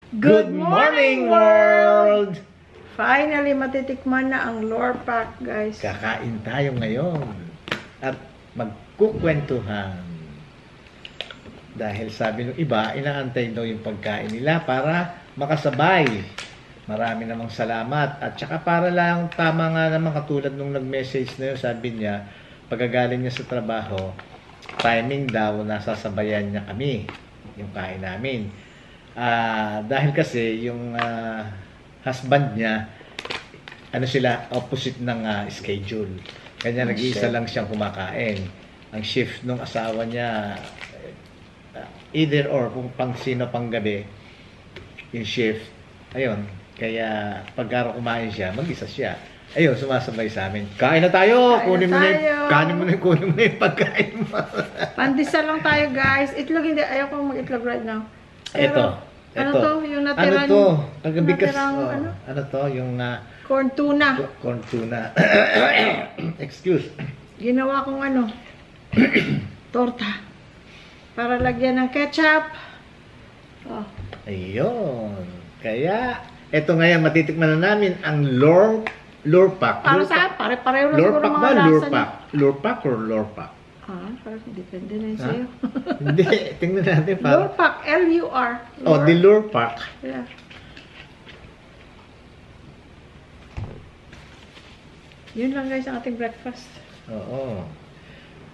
Good morning, world! Finally, matitikman na ang Lorpak, guys. Kakain tayo ngayon at magkukwentuhan. Dahil sabi ng iba, inaantay daw yung pagkain nila para makasabay. Marami namang salamat. At saka para lang, tama nga naman katulad nung nag-message na yun, sabi niya, pagkagaling niya sa trabaho, timing daw, nasasabayan niya kami, yung kain namin. Dahil kasi yung husband niya, ano sila, opposite ng schedule. Kanya nag-iisa lang siyang kumakain. Ang shift ng asawa niya, either or, kung pang sino pang gabi, yung shift, ayun. Kaya pagkaro kumain siya, mag-isa siya. Ayun, sumasabay sa amin. Kain na tayo! Kunin mo na yung pagkain mo. Pandesal lang tayo, guys. Itlog, hindi. Ayoko mag-itlog right now. Pero, ano to? Yung natirang... Ano to? Tagabigas. Ano to? Yung... corn tuna. Corn tuna. Excuse. Ginawa kong torta. Para lagyan ng ketchup. Oh. Ayun. Kaya, eto ngayon, matitikman na namin ang Lorpak. Para saan? Pare-pareho lang siguro mga lasa niya. Lorpak or Lorpak? Parang depende na yun sa'yo. Hindi, tingnan natin. Lorpak, L-U-R. Oh, the Lorpak. Yeah. Yun lang guys ang ating breakfast. Oo.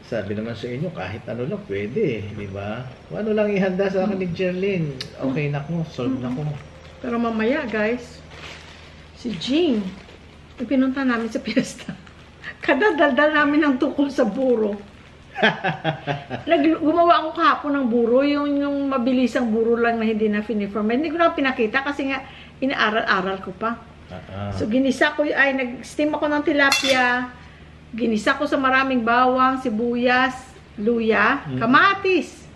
Sabi naman sa inyo, kahit ano lang, pwede. Di ba? Ano lang ihanda sa akin ni Jerlyn. Okay na ko, solve na ko. Pero mamaya guys, si Jing, pinunta namin sa piyesta. Kadadaldal namin ng tungkol sa buro. Gumawa ako kahapon ng buro, yung mabilisang buro lang na hindi na finiform. Hindi ko na pinakita kasi nga inaaral-aral ko pa. So ginisa ko, nag-steam ako ng tilapia, ginisa ko sa maraming bawang, sibuyas, luya, kamatis.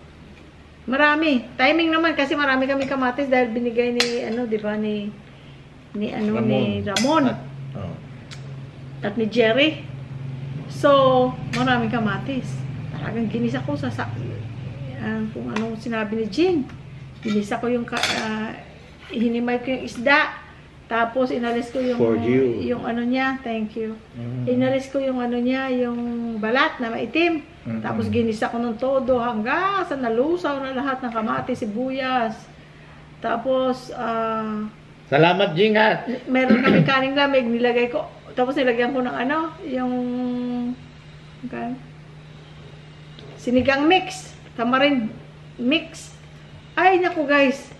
Marami. Timing naman kasi marami kami kamatis dahil binigay ni di ba ni Ramon. At ni Jerry. So, maraming kamatis. Talagang ginisa ko sa kung anong sinabi ni Jing. Ginisa ko yung hinimay ko yung isda. Tapos inalis ko yung niya, thank you. Inalis ko yung niya, yung balat na maitim. Tapos ginisa ko ng todo hanggang sa nalusaw na lahat ng kamatis, sibuyas. Tapos salamat Jing ha. Meron kami kaning lamig, nilagay ko. Tapos nilagyan ko ng yung sinigang mix, tamarin mix. Ay naku guys.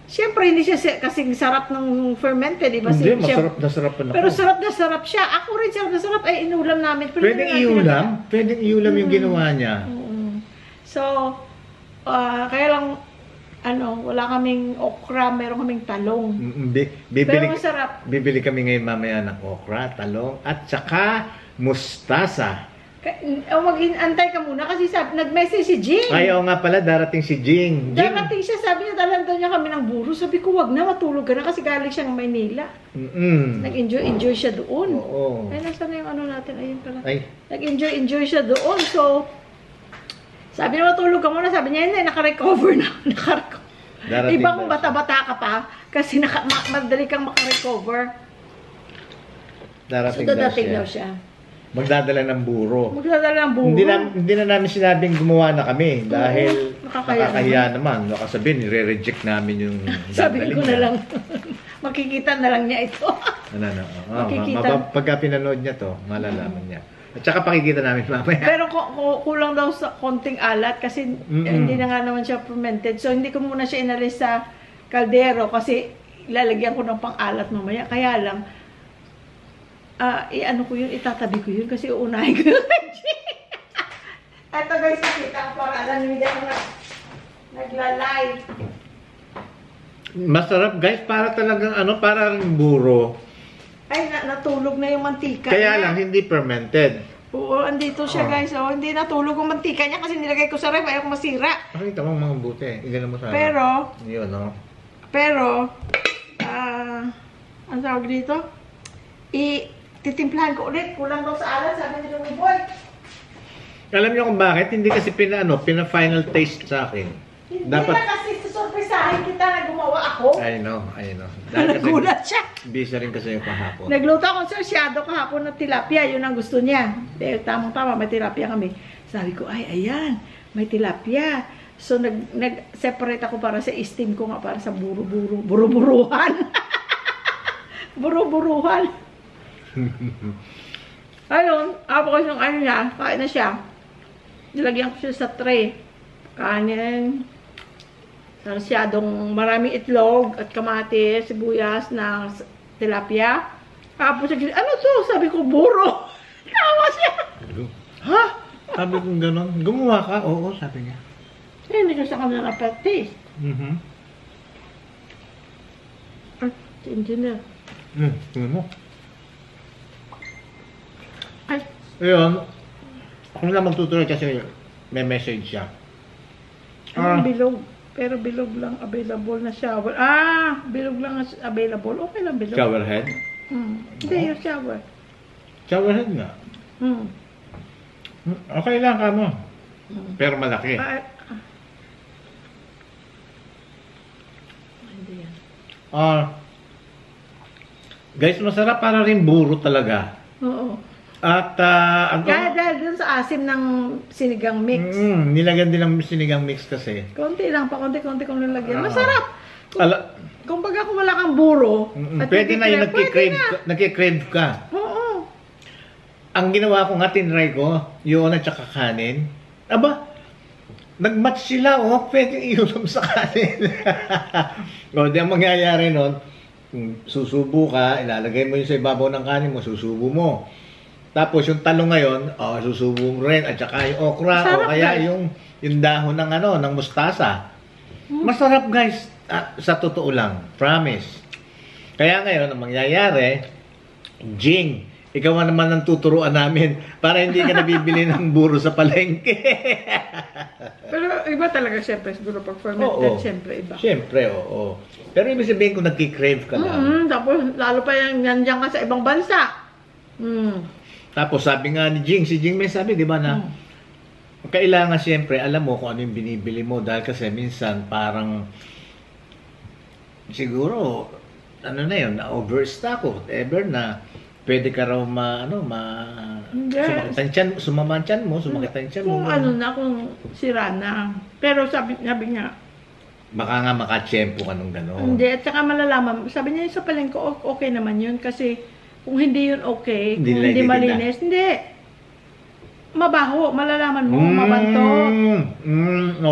Siyempre hindi siya kasing sarap ng fermented, di ba? Hindi, masarap na sarap na. Pero sarap na sarap siya. Ako rin sarap na sarap. Ay inulam namin. Pwedeng iulam? Pwedeng iulam yung ginawa niya. So, kaya lang wala kaming okra, meron kaming talong. Pero masarap. Bibili kami ngayon mamaya ng okra, talong, at saka mustasa. Mag-antay ka muna kasi nag-message si Jing. Ay, oo nga pala, darating si Jing. Darating siya, sabi niya, dalandan niya kami ng buro. Sabi ko, wag na, matulog ka na kasi galing siya ng Maynila. Nag-enjoy siya doon. Oo. Ay, nasa na yung natin? Ayun pala. Ay. Nag-enjoy siya doon. So, sabi niya, matulog ka muna. Sabi niya, hindi, naka-recover na. Iba kung bata-bata ka pa, kasi madali kang maka-recover. Darating daw siya. Magdadala ng buro. Hindi na namin sinabing gumawa na kami dahil nakakahiya naman. Baka sabihin, nire-reject namin yung sabi ko na lang, makikita na lang niya ito. Pagka pinanood niya to, malalaman niya. At saka pakikita namin mamaya. Pero kulang daw sa konting alat kasi hindi na nga naman siya fermented. So hindi ko muna siya inalis sa kaldero kasi lalagyan ko ng pang-alat mamaya. Kaya lang, itatabi ko yun kasi uunahin ko yung Ito guys, nakita ko para alam nyo dyan naglalay. Masarap guys, para talagang parang buro. Ay, natulog na yung mantika Kaya niya. lang, hindi fermented. Oo, andito siya guys. Hindi natulog yung mantika niya kasi nilagay ko sa ref. Ayaw ko masira. Pakita mo mga buti. Igano mo sana. Pero, yun, ang tawag dito? Titimplahan ko ulit. Kulang daw sa alat. Sabi ni Louie Boy. Alam niyo kung bakit? Hindi kasi pina-final taste sa akin. Hindi na kasi susurpresahin kita na gumawa tumawa ako. I know. Dahil kasi Nagulat siya. busy rin kasi yung kahapon. Nagluto ako sa Shadow kahapon ng tilapia. Yun ang gusto niya. Dahil tamang-tama, may tilapia kami. Sabi ko, ay, ayan, may tilapia. So, nag-separate ako para sa steam ko nga, para sa buru-buruhan. Buru-buruhan. Ayun, tapos yung ano niya, kain na siya. Nilagyan ko siya sa tray. Kanin, sarsyadong maraming itlog at kamatis, sibuyas na tilapia. Tapos siya, ano to? Sabi ko, buro. Tawa siya. Ha? Sabi kong gano'n. Gumawa ka? Oo, sabi niya. Hindi ko sa kanila na-practice. Si engineer. Tingnan mo. Ay, Ayun. Ako na magtutuloy kasi may message siya. bilog. Pero bilog lang available na shower. Bilog lang available. Okay lang bilog. Showerhead? Hindi, yung shower. Showerhead nga. Okay lang ka mo. Pero malaki. Hindi yan. Guys, masarap para rin buro talaga. Oo. At Kaya dahil dun sa asim ng sinigang mix. nilagyan din ng sinigang mix kasi. Konti lang, konti kong nilagyan. Masarap! Kung baga kung wala kang buro, at Pwede na yung nagkikrave ka. Oo. Ang ginawa ko nga, tinry ko, yun at saka kanin. Aba, nag-match sila, pwede iulam sa kanin. Di ang mangyayari nun, susubo ka, ilalagay mo yun sa ibabaw ng kanin mo, susubo mo. Tapos yung talong ngayon, susubo mo rin, at saka yung okra, Masarap, o kaya guys. yung dahon ng ng mustasa. Masarap, guys. Sa totoo lang, promise. Kaya ngayon, ang mangyayari, Jing, ikaw naman ang tuturuan namin para hindi ka nabibili ng buro sa palengke. Pero iba talaga siyempre, siguro pag fermented, siyempre iba. Siyempre, oo. Pero ibig sabihin kung nagkikrave ka lang. Tapos lalo pa yung nandiyan ka sa ibang bansa. Tapos sabi nga ni Jing, si Jing may sabi, di ba na, kailangan siyempre, alam mo kung ano yung binibili mo dahil kasi minsan parang siguro, ano na yun, na-overstock o whatever na pwede ka raw Yes. sumaman tiyan mo. Kung ano na, kung sira na. Pero sabi niya, Baka nga makatsyempo ka nung gano'n. hindi, at saka malalaman, sabi niya sa palengke, okay naman yun kasi kung hindi yun okay, Hindi kung nila hindi ititinda. malinis, hindi. Mabaho, malalaman mo, mabanto.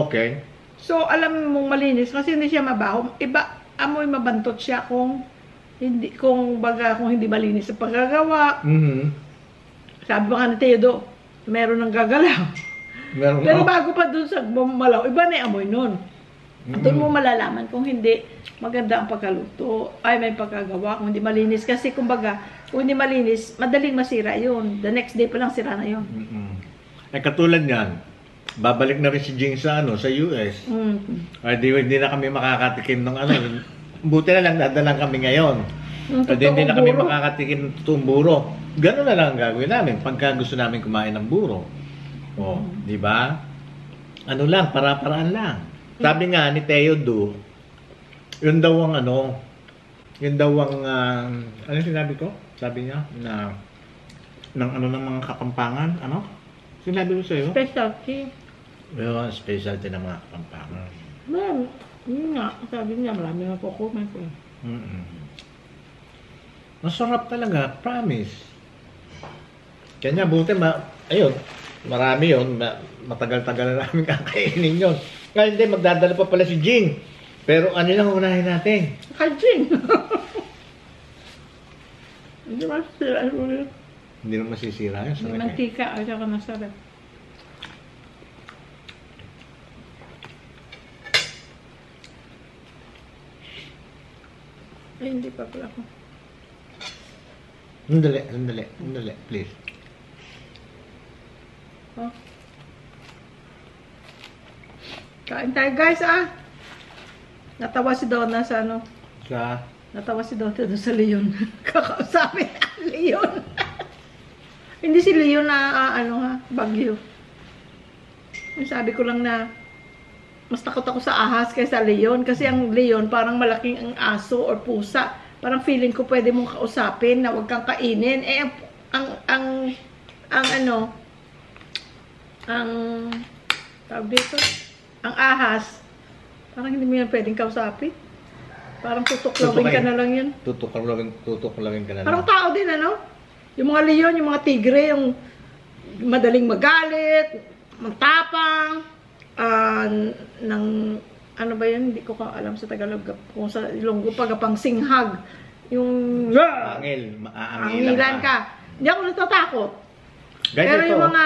Okay. So, alam mong malinis kasi hindi siya mabaho. Iba, amoy mabantot siya kung hindi malinis sa paggagawa. Sabi ba nga ni Teodo, meron ng gagalaw. Pero bago pa dun sa malaw, iba na yung amoy nun. Doon mo malalaman kung hindi maganda ang pagkaluto, ay may pagkagawa, kung hindi malinis. Kasi kumbaga, kung hindi malinis, madaling masira yun. The next day pa lang sira na yun. Katulad yan, babalik na rin si Jing sa US. Ay, hindi na kami makakatikim ng Buti na lang dadalang kami ngayon. Hindi na kami makakatikim ng totoong buro. Ganun na lang ang gagawin namin pagka gusto namin kumain ng buro. Di ba? Ano lang, para-paraan lang. Sabi nga ni Teodo, yun daw ang ano sinabi ko? Sabi niya na ng mga Kapampangan, Sinabi ko sa'yo? Specialty. Yung specialty ng mga Kapampangan. Yun nga, sabi niya, marami na po kumain ko. Masarap talaga, promise. Kanya buti, ayun, marami yun, matagal-tagal na namin kakainin yun. Kaya hindi, magdadala pa pala si Jing. Pero ano lang unahin natin? Kajing! Hindi masisira yun. Hindi naman masisira yun. May mantika, at saka nasarap. Ay, hindi pa pala ako. Sandali, please. Kain tayo guys Natawa si Donna sa Natawa si Donna doon sa Leon. Kakausapin Leon. Hindi si Leon na Bagyo. Sabi ko lang na mas takot ako sa ahas kaysa leon. Kasi ang leon, parang malaking ang aso or pusa. Parang feeling ko pwede mong kausapin na huwag kang kainin. Eh, tawag dito, ang ahas, parang hindi mo yan pwedeng kausapin. Parang tutuklawin ka na lang yan. Tutuklawin ka na lang. Parang tao din, ano? Yung mga leon, yung mga tigre, yung madaling magalit, matapang, ano ba yun? Hindi ko alam sa Tagalog. Kung sa Ilonggo, pagapang singhag. Yung angilan ka. Hindi ako natatakot. Guys, pero ito, yung mga...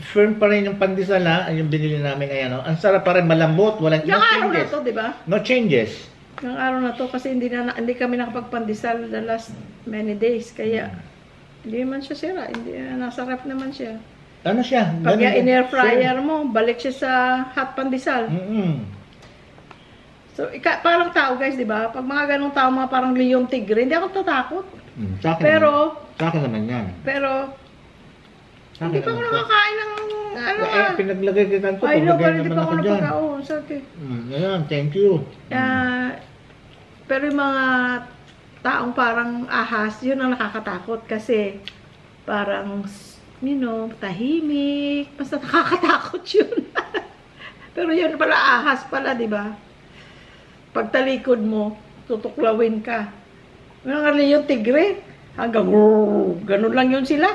firm pa rin yung pandesal na, yung binili namin ngayon. No? Ang sarap pa rin, malambot, walang yung araw changes. na to, di ba? No changes. Yung araw na to, kasi hindi kami nakapagpandesal the last many days. Kaya, hindi naman siya sira. Nasa rep naman siya. Ano siya? Pag in-air fryer mo, balik siya sa hot pandesal. So, parang tao guys, di ba? Pag mga ganong tao, mga parang leon tigre, hindi ako tatakot. Sa akin pero, sa akin naman yan. Pero, hindi pa ako nakakain ng pinaglagay kita ito. Ay, no, pero hindi pa ako napagkaon. Sakit. Ayan, thank you. Pero yung mga taong parang ahas, yun ang nakakatakot kasi parang, tahimik. Basta nakakatakot yun. Pero yun pala, ahas pala, di ba? Pag talikod mo, tutuklawin ka. Mga leon tigre, hanggang ganun lang yun sila.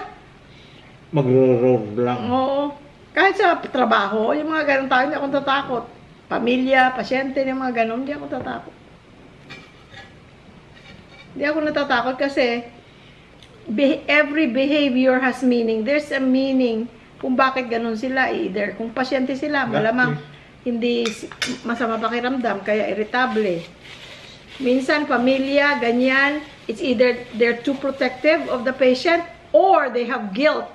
Mag-roar lang. Oo. Kahit sa trabaho, yung mga ganun tao, hindi ako tatakot. Pamilya, pasyente, yung mga ganun, hindi ako tatakot. Hindi ako natatakot kasi every behavior has meaning. There's a meaning kung bakit ganun sila. Either kung pasyente sila, malamang hindi masama pakiramdam, kaya irritable. Minsan, pamilya, ganyan, it's either they're too protective of the patient or they have guilt.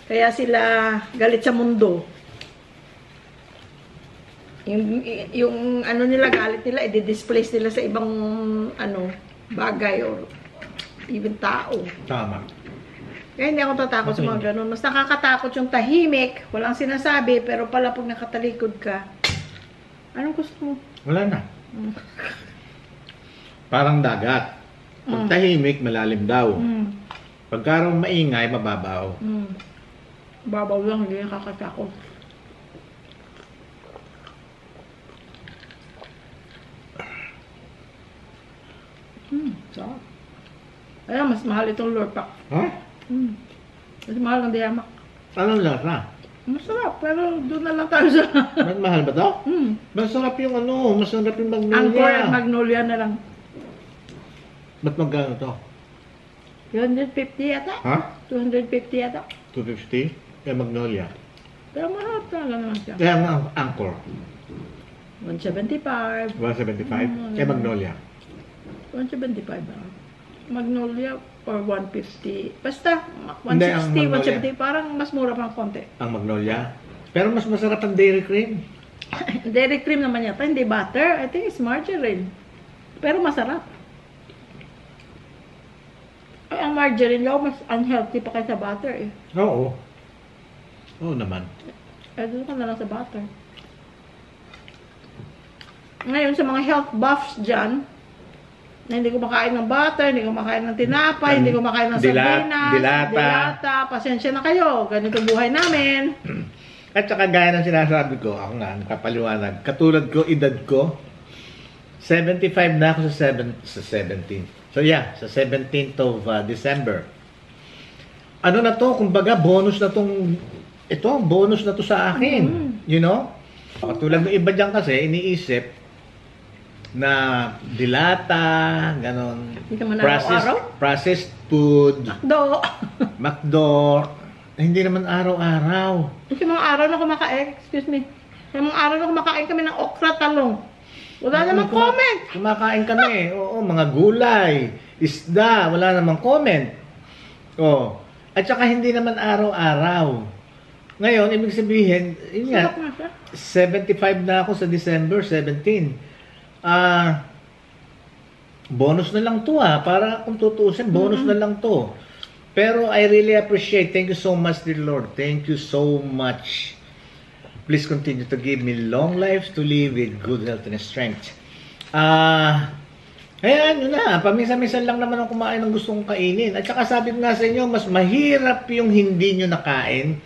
Kaya sila galit sa mundo. Yung ano nila, galit nila, i-displace nila sa ibang bagay or even tao. Tama. Kaya hindi ako tatakot sa mga ganun. Mas nakakatakot yung tahimik, walang sinasabi, pero pala pag nakatalikod ka, anong gusto mo? Wala na. Parang dagat. Pag tahimik, malalim daw. Pagka maingay, mababaw. Babaw lang, hindi nakakatakot. Sarap. Ayan, mas mahal itong lorpak. Ha? Mas mahal ng diyamak. Anong lasa? Masarap, pero doon na lang tayo sa... Mas mahal ba to? Masarap yung masarap yung magnolia. Angkor at magnolia na lang. Ba't magkano to? 250 yata? Ha? 250 yata. 250? Kaya magnolia. Pero mahal talaga naman siya. Kaya ang angkor. 175. 175? Kaya magnolia. 175 ba? Magnolia or 150. Basta, Hindi, ang 160, Magnolia. 170. Parang mas mura pang konti. Ang magnolia. Pero mas masarap ang dairy cream. Dairy cream naman yata, hindi butter. I think it's margarine. Pero masarap. Ay, ang margarine daw mas unhealthy pa kaysa butter eh. Oo. Oo naman. Eh, doon ka na lang sa butter. Ngayon, sa mga health buffs dyan, na hindi ko makain ng butter, hindi ko makain ng tinapay, hindi ko makain ng sardinas, dilata, pasensya na kayo, ganito buhay namin. At saka gaya ng sinasabi ko, ako nga, nakapaliwanag, katulad ko, edad ko, 75 na ako sa 17. So yeah, sa 17th of December. Ano na to, kumbaga, bonus na tong, ito, bonus na to sa akin. You know? Katulad ng iba dyan kasi, iniisip, na dilata, ganon. Hindi ka man araw-araw? Processed food. McDo. Hindi naman araw-araw. Kasi mga araw na kumakain, excuse me. Mga araw na kumakain kami ng okra talong. Wala namang comment. Kumakain kami. Oo, mga gulay, isda, wala namang comment. Oh. At saka hindi naman araw-araw. Ngayon, ibig sabihin, yun nga, 75 na ako sa December 17. Bonus na lang to para kung tutusin, bonus na lang to. Pero I really appreciate, thank you so much dear Lord, thank you so much. Please continue to give me long lives to live with good health and strength. Ayan, yun na. Paminsan-minsan lang naman ang kumain ng gusto kong kainin. At saka sabi ko nga sa inyo, mas mahirap yung hindi nyo nakain.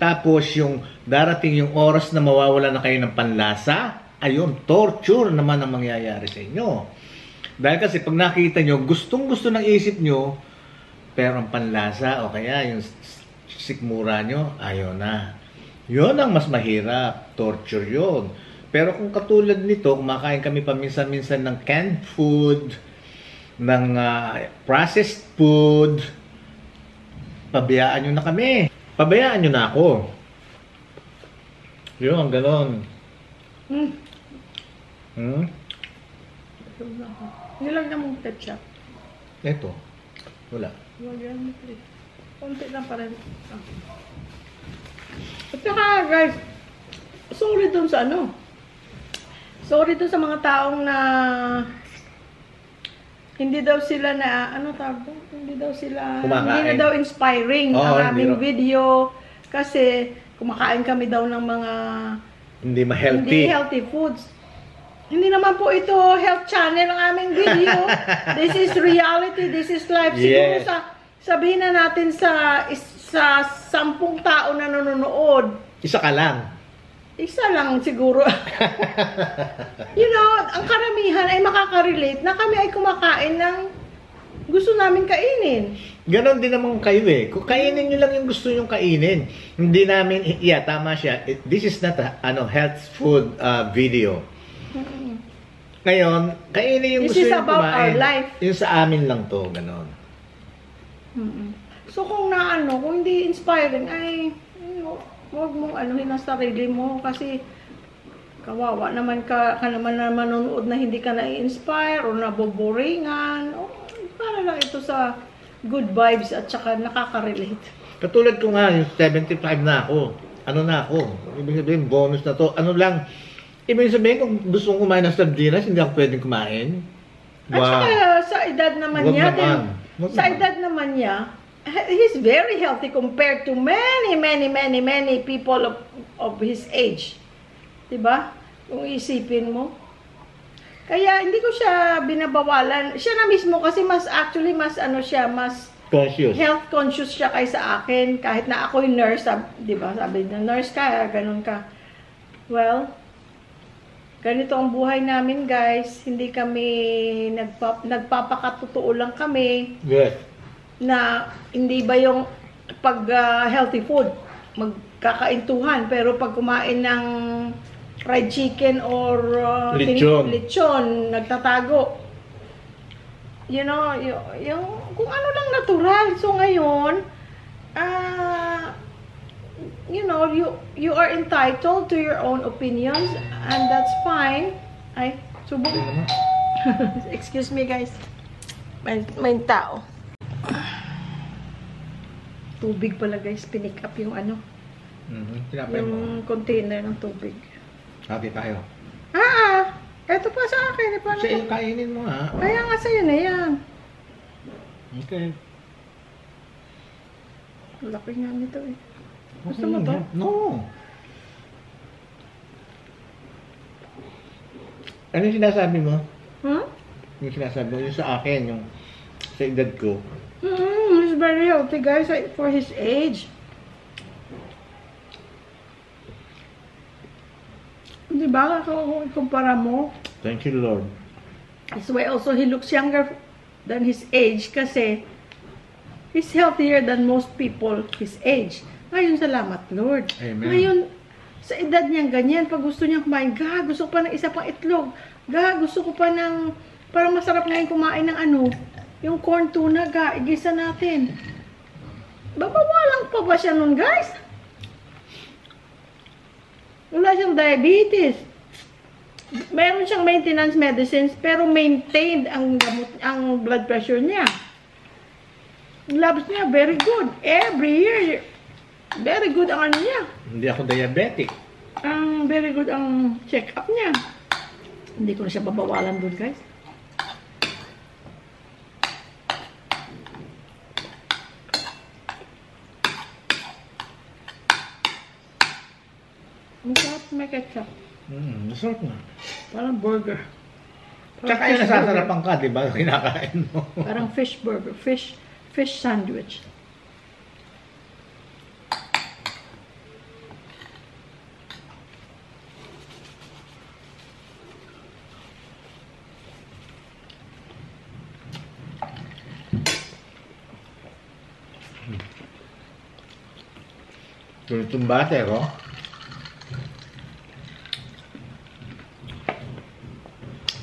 Tapos yung darating yung oras na mawawala na kayo ng panlasa. Ayun, torture naman ang mangyayari sa inyo. Dahil kasi pag nakita nyo, gustong-gusto ng isip nyo, pero ang panlasa o kaya yung sikmura nyo, ayaw na. Yun ang mas mahirap. Torture yun. Pero kung katulad nito, kumakain kami paminsan-minsan ng canned food, ng processed food, pabayaan nyo na kami. Pabayaan nyo na ako. Yun, ganon. Nilagyan mong ketchup. Ito. Wala. Lagyan mo please. Konti lang pa rin. At saka guys, sorry dun sa ano. Sorry dun sa mga taong na hindi daw sila na, ano tawag doon? Hindi daw sila, kumakain. Hindi na daw inspiring ang aming video. Kasi kumakain kami daw ng mga hindi ma-healthy. Hindi healthy foods. Hindi naman po ito health channel ang aming video. This is reality, this is life. Siguro sabihin na natin sa 10 tao na nanonood. Isa ka lang. Isa lang siguro. You know, ang karamihan ay makaka-relate na kami ay kumakain ng gusto namin kainin. Ganon din naman kayo eh. Kung kainin nyo lang yung gusto nyo kainin. Hindi namin, tama siya. This is not a health food video. Ngayon, kainin yung This gusto is nyo about kumain. our life. Yung sa amin lang to, ganon. So kung kung hindi inspiring, ay, huwag mong anuhin ang sarili mo kasi kawawa naman ka naman na manonood na hindi ka na-inspire o naboboringan. O, para lang ito sa good vibes at saka nakaka-relate. Katulad ko nga, yung 75 na ako. Ano na ako? Ibig sabihin, bonus na to. Ano lang, ibig sabihin, kung gusto kong kumain ng sardinas, hindi ako pwedeng kumain. At saka sa edad naman niya, sa edad naman niya, he's very healthy compared to many people of his age. Diba? Kung isipin mo. Kaya hindi ko siya binabawalan. Siya na mismo kasi mas conscious. Health conscious siya kaysa akin. Kahit na ako'y nurse, diba? Sabi na nurse ka, ganun ka. Well, ganito ang buhay namin guys. Hindi kami nagpapakatotoo lang kami. Yes. Na hindi ba yung pag healthy food magkakaintuhan, pero pag kumain ng fried chicken or lechon nagtatago, you know, yung kung ano lang natural. So ngayon you know, you are entitled to your own opinions and that's fine. Ay, subok. Excuse me guys, may tao. Tubig pala guys, pinick up yung yung container ng tubig. Happy tayo. Eto pa sa akin. Siya yung kainin mo nga. Kaya nga sa'yo na yan. Okay. Laki nga nito eh. Gusto Okay, mo to? No. Ano yung sinasabi mo? Yung sinasabi mo, yung sa akin, yung sa edad ko. He's very healthy guys for his age. Diba? Kung ikumpara mo. Thank you, Lord. That's why also he looks younger than his age kasi he's healthier than most people his age. Ngayon, salamat Lord. Amen. Ngayon, sa edad niyang ganyan, pag gusto niyang kumain, gusto ko pa ng isa pang itlog. Gusto ko pa ng, parang masarap ngayon kumain ng yung corn tuna, igisa natin. Babawalan pa ba siya nun, guys? Wala siyang diabetes. Meron siyang maintenance medicines, pero maintained ang blood pressure niya. Labs niya, very good. Every year, very good ang niya. Hindi ako diabetic. Very good ang check-up niya. Hindi ko na siya babawalan dun, guys. Okay. may ketchup. Masarap na. Parang burger. Tsaka yung nasasarapan ka, di ba? Kinakain mo. Parang fish burger. Fish sandwich. Itong butter, oh.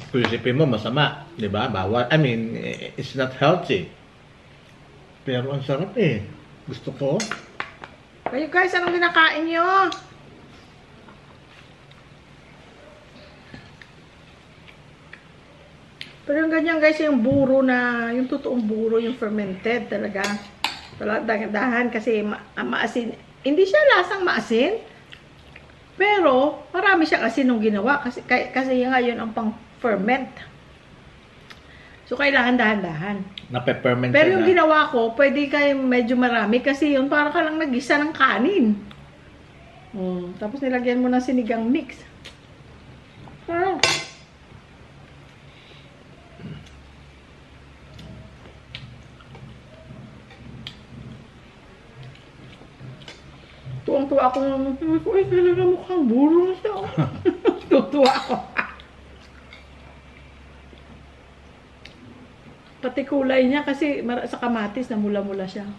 Kung isipin mo, masama. Di ba? Bawal. I mean, it's not healthy. Pero ang sarap eh. Gusto ko. Kayo guys, anong kinakain nyo? Pero yung ganyan guys, yung buro na, yung totoong buro, yung fermented talaga. Dahan kasi maasin. Hindi siya lasang maasin. Pero, marami siyang asin nung ginawa. Kasi nga yun ang pang-ferment. So, kailangan dahan-dahan. Nape-ferment Pero siya yung na. ginawa ko, pwede kayo medyo marami. Kasi yun, parang ka lang nag-isa ng kanin. Tapos nilagyan mo ng sinigang mix. Parang, tuwang-tuwa ako naman. Ay, talaga mukhang buro na siya. Tuwa ako. Pati kulay niya kasi sa kamatis na mula-mula siya.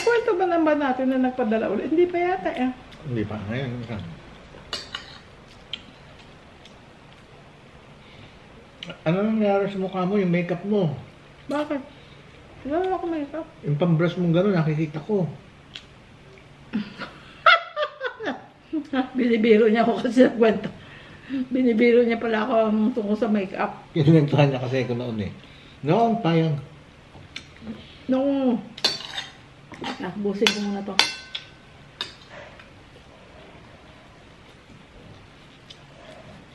Kwento ba naman natin na nagpadala ulit? Hindi pa yata eh. Hindi pa. Ngayon. Ano nangyari sa mukha mo? Yung makeup mo. Bakit? Wala ako makeup. Yung pambrush mong gano'n, nakikita ko. Binibiro niya ako kasi nagkwento. Binibiro niya pala ako tungkol sa makeup. Kinuwentuhan niya kasi ako noon eh. Noon pa yun. Nung... busin ko muna to.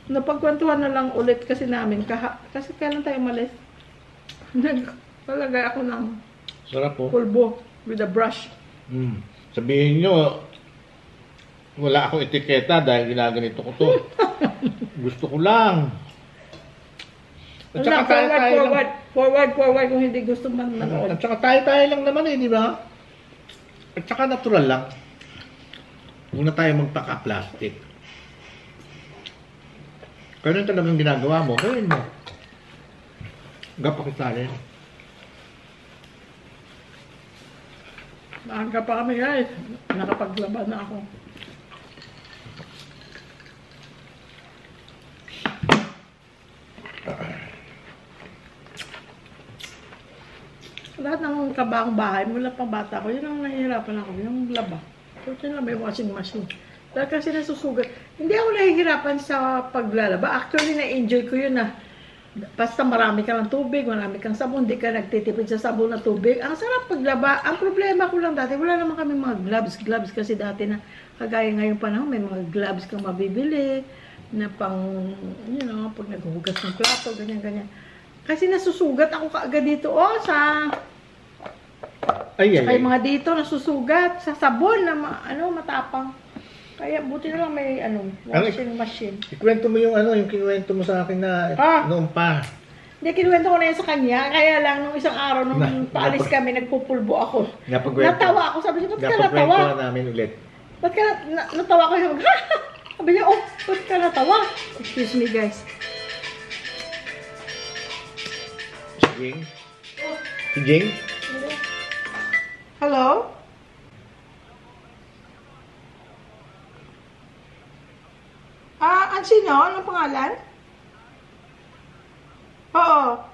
Napagkwentuhan na lang ulit kasi namin. Kasi kailan tayo malis? Nagpalagay ako ng Sarap po. pulbo with a brush. Sabihin nyo, wala akong etiketa dahil ginaganito ko to. Gusto ko lang. At saka Forward kung hindi gusto man manood. At saka tayo lang naman eh, di ba? At saka natural lang. Huwag na tayo magpaka-plastic. Kaya yung talagang ginagawa mo, gawin mo. Gapakisalin. Maaga pa kami guys. Nakapaglaban na ako. Lahat ng kabang bahay, mula pang bata ko, yun ang nahihirapan ako, yung laba. So, yun lang may washing machine. Dahil kasi nasusugat. Hindi ako nahihirapan sa paglalaba. Actually, na-enjoy ko yun na basta marami ka ng tubig, marami kang sabon, hindi ka nagtitipid sa sabon na tubig. Ang sarap paglaba. Ang problema ko lang dati, wala naman kami mga gloves kasi dati na kagaya ngayong panahon, may mga gloves kang mabibili na pang, you know, pag naghuhugas ng plato, ganyan-ganyan. Kasi nasusugat ako kaagad dito, sa Kaya mga dito nasusugat sa sabon na matapang. Kaya buti na lang may washing machine. Ikwento mo yung yung kinuwento mo sa akin na noon pa. Hindi, kinuwento ko na yan sa kanya. Kaya lang, nung isang araw, nung paalis kami, nagpupulbo ako. Natawa ako. Sabi niya, ba't ka natawa? Napagkwento namin ulit. Ba't ka natawa ko? Sabi niya, ba't ka natawa? Excuse me, guys. Si Jing? Si Jing? Hello? Sino? Anong pangalan? Oo.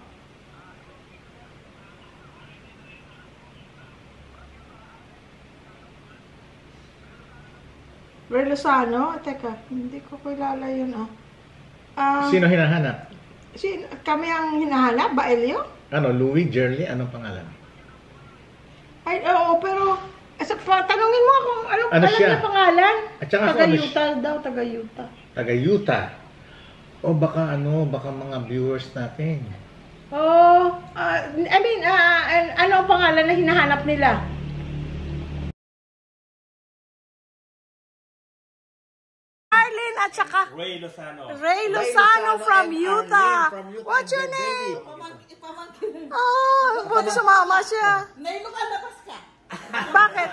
Verlosano? Teka, hindi ko kilala yun Sino hinahanap? Kami ang hinahanap? Ba, Elio? Louis, Jerly, anong pangalan? Ay, oo, pero tanungin mo kung anong Ano siya? niya pangalan. At saka Taga-Utah daw, taga-Utah. Taga-Utah. O baka baka mga viewers natin. Oh, ano ang pangalan na hinahanap nila? Arlene at saka Ray Lozano. Ray Lozano from and Utah. Arlene from Utah. What's your And name? baby. Oh, buti sumama siya. Nailo ka, labas ka. Bakit?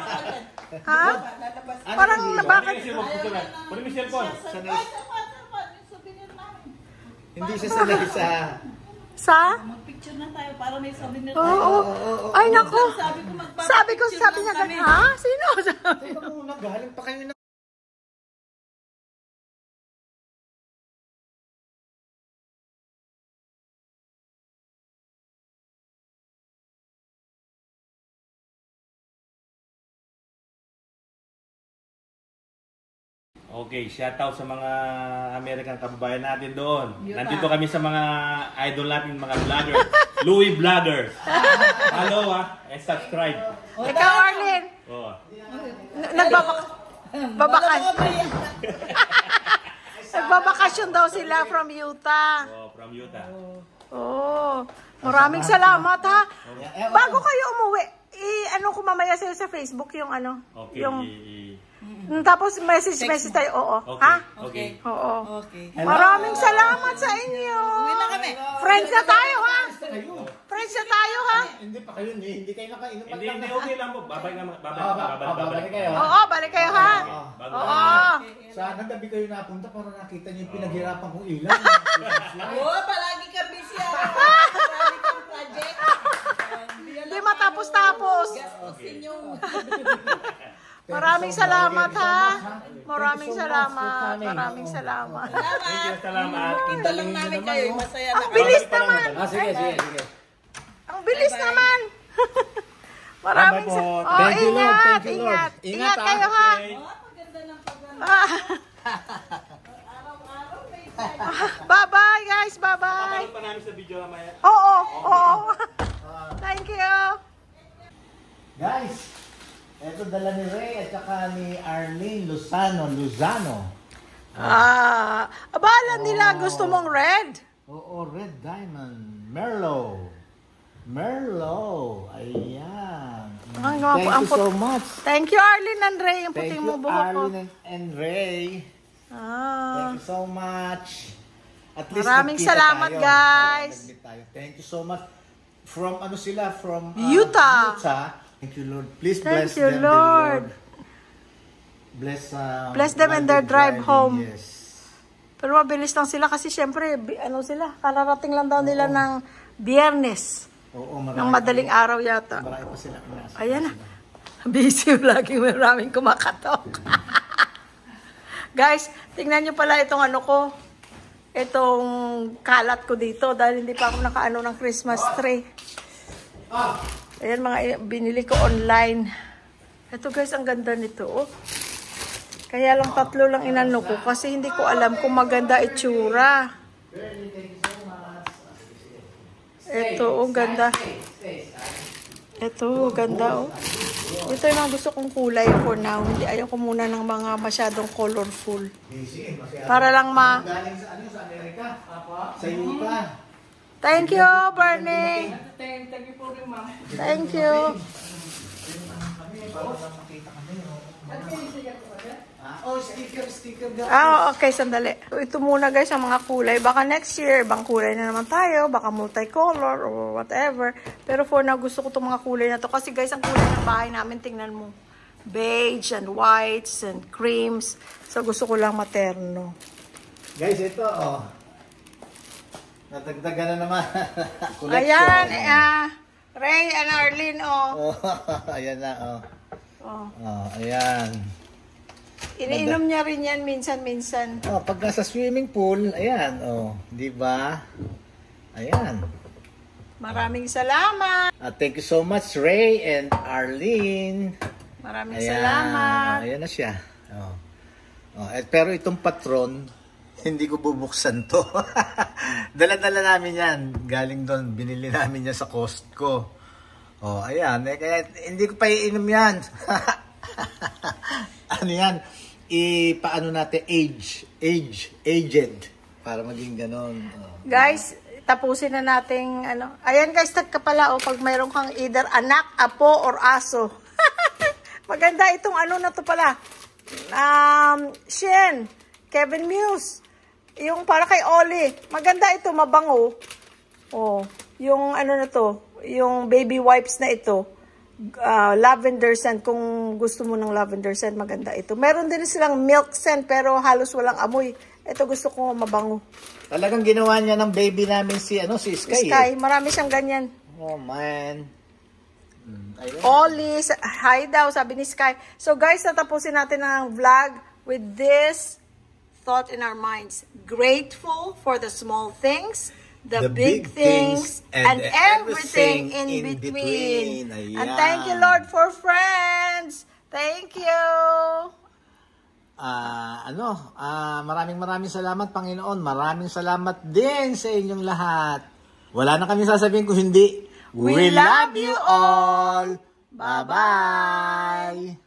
Ha? Lalabas ka. Parang bakit? Pwede mo cellphone. Ay, sapat, yung souvenir namin. Hindi siya sanay sa... Sa? Mag-picture na tayo para may souvenir Oo. tayo. Ay, naku. Sabi ko, Sabi niya ganun. Ha? Sino? Teka muna, galing pa kayo na... Okay, shoutout sa mga American kababayan natin doon. Nandito kami sa mga idol natin, mga vlogger. Louie Vloggers. Follow and subscribe. Ikaw, Arlene. Oh. Nagbabakasyon daw sila from Utah. Oh, from Utah. Oh, maraming salamat ha. Bago kayo umuwi, ano ko mamaya sa'yo sa Facebook yung ano, Okay. yung tapos message tayo, oo. Okay. Ha? Okay. Oo. Okay. Maraming salamat sa inyo. Uwi na kami. Friends na tayo ha. Friends na tayo ha. Hindi pa kayo, hindi kayo nakainom. Hindi, okay lang po. Babalik kayo. Oo, balik kayo ha. Oo. Sana gabi kayo napunta para nakita niyo yung pinaghirapan kong ilaw. Oo, palagi ka busy. Palagi kang project. Hindi matapos-tapos. Gastusin yung... Maraming salamat ha. Maraming salamat. Maraming salamat. Salamat. Kita lang namin kayo. Masaya na Ang bilis naman. Sige. Ang bilis naman. Maraming salamat. Oh, Thank you, Lord. ingat, Thank you, Lord. ingat. Ingat, Ingat ha. kayo ha. Paganda ng paganda. Araw-araw may Bye-bye guys. Bye-bye. Papanood pa namin sa video mamaya. Oo. Thank you. Guys, eto dala ni Ray at saka ni Arlene Lozano. Abala nila gusto mong red. Oo, Red Diamond. Merlot. Ayan. Ang Thank you so puti. much. Thank you Arlene and Ray. Yung Thank puting you, mo buhok ko. Arlene and Ray. Thank you so much. At least Maraming nagkita salamat, tayo. guys. Nag-meet tayo. Thank you so much. From sila? From Utah. Thank you, Lord. Please Thank bless you, them, Lord. Bless them in their drive driving, home. Yes. Pero mabilis lang sila kasi syempre, kararating lang daw nila ng Biyernes. Oo, Ng madaling araw yata. Marami pa sila. Ayan na. Busy, laging maraming kumakatok. Guys, tingnan nyo pala itong ano ko. Itong kalat ko dito dahil hindi pa ako nakaano ng Christmas tree. Ayan mga binili ko online. Ito guys, ang ganda nito. Oh. Kaya lang 3 lang inano ko kasi hindi ko alam kung maganda itsura. Ito, oh, ganda. Ito, ganda, oh. Ito yung mga gusto kong kulay for now. Hindi, ayaw ko muna ng mga masyadong colorful. Para lang Galing sa Amerika? Sa Utah? Thank you, Bernie. Thank you. Sticker. Okay, sandali. Ito muna guys ang mga kulay. Baka next year, ibang kulay na naman tayo. Baka multicolor or whatever. Pero for now, gusto ko itong mga kulay na to. Kasi guys, ang kulay ng bahay namin, tingnan mo. Beige and whites and creams. So, gusto ko lang materno. Guys, ito, oh. Natagdagan na naman. Ayan, Ray and Arlene, oh. Ayan na, oh. Oh. Ayan. Iniinom niya rin yan minsan-minsan. Pag nasa swimming pool, ayan, di ba? Ayan. Maraming salamat. Thank you so much, Ray and Arlene. Maraming salamat. Ayan na siya. Pero itong patron, hindi ko bubuksan to. Dala-dala namin yan. Galing doon, binili namin yan sa Costco. Ayan. Kaya hindi ko pa iinom yan. Ano yan? Paano natin? Aged. para maging ganon. Guys, tapusin na nating ano. Ayan guys, tag ka pala pag mayroon kang either anak, apo, or aso. Maganda itong ano na to pala. Shen, Kevin Muse. Yung para kay Oli. Maganda ito, mabango. Oh, yung ano na to, yung baby wipes na ito. Lavender scent. Kung gusto mo ng lavender scent, maganda ito. Meron din silang milk scent pero halos walang amoy. Ito gusto ko mabango. Talagang ginawa niya ng baby namin si Sky. Sky, marami siyang ganyan. Oh man. Oli, hi daw, sabi ni Sky. So guys, natapusin natin ang vlog with this thought in our minds. Grateful for the small things, the big things, and everything in between. And thank you, Lord, for friends. Thank you. Maraming salamat, Panginoon. Maraming salamat din sa inyong lahat. Wala na kami sasabihin kung hindi. We love you all. Bye-bye.